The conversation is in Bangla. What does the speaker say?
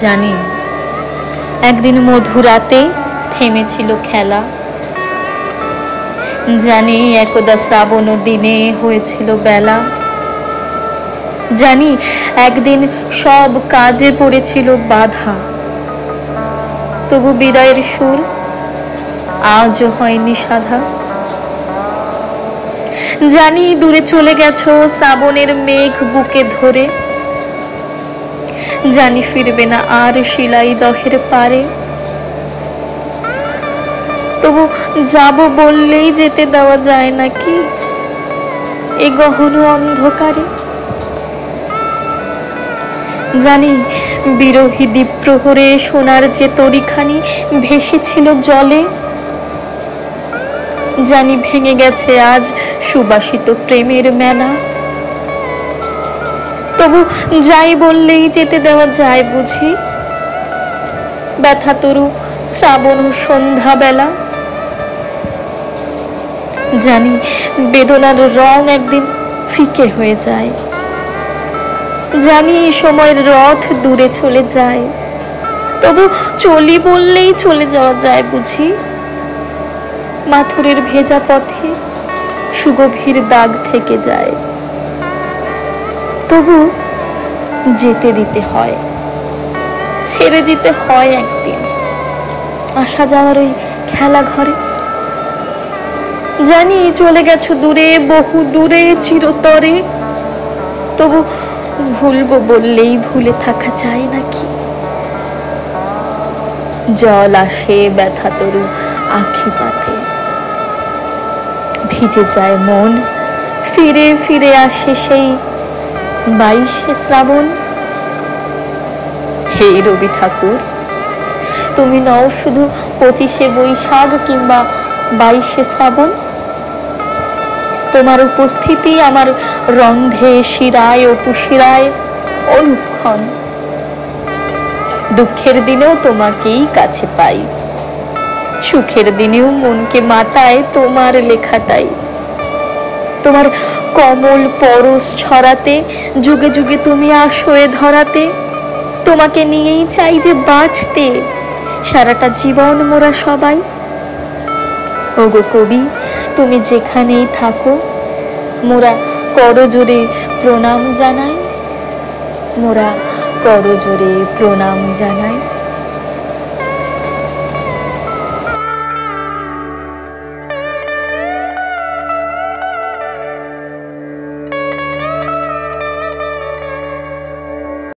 জানি একদিন মধুরাতে থেমেছিল খেলা, জানি একদা শ্রাবণ দিনে হয়েছিল বেলা, জানি একদিন সব কাজে পড়েছিল বাধা, তবু বিদায়ের সুর আজও হয়নি সাধা। জানি দূরে চলে গেছো শ্রাবণের মেঘ বুকে ধরে, জানি ফিরবে না আর শিলাই দহের পারে, তবু যাব বললেই যেতে দেওয়া যায় নাকি এ গহন অন্ধকারে। জানি বিরহী দ্বীপ প্রহরে সোনার যে তরিখানি ভেসেছিল জলে, জানি ভেঙে গেছে আজ সুবাসিত প্রেমের মেলা, তবু যাই বললেই যেতে দেওয়া যায় বুঝি ব্যথা তরু শ্রাবণ সন্ধ্যা বেলা। জানি বেদনার রং একদিন ফিকে হয়ে যায়, জানি সময়ের রথ দূরে চলে যায়, তবু চলি বললেই চলে যাওয়া যায় বুঝি মাথুরের ভেজা পথে সুগভীর দাগ থেকে যায়, তবু যেতে দিতে হয়, ছেড়ে দিতে হয় একদিন আসা যাওয়ার ওই খেলা ঘরে। জানি চলে গেছো দূরে বহু দূরে চিরতরে, তবু ভুলবো বললেই ভুলে থাকা যায় নাকি জল আসে ব্যথা তরু আখি পাতে, ভিজে যায় মন ফিরে ফিরে আসে সেই 22শে শ্রাবণ। হে রবি ঠাকুর, তুমি নও শুধু 25শে বৈশাখ কিংবা 22শে শ্রাবণ, তোমার উপস্থিতি আমার রন্ধে শিরায় অপুশিরায় অনুক্ষণ। দুঃখের দিনেও তোমাকেই কাছে পাই, সুখের দিনেও মনকে মাতায় তোমার লেখাটাই। তোমার কমল পরশ ছড়াতে যুগে যুগে তুমি আসো এ ধরাতে, তোমাকে নিয়েই চাই যে বাঁচতে সারাটা জীবন মোরা সবাই। ওগো কবি, তুমি যেখানেই থাকো মোরা করজোরে প্রণাম জানাই, মোরা করজোরে প্রণাম জানাই।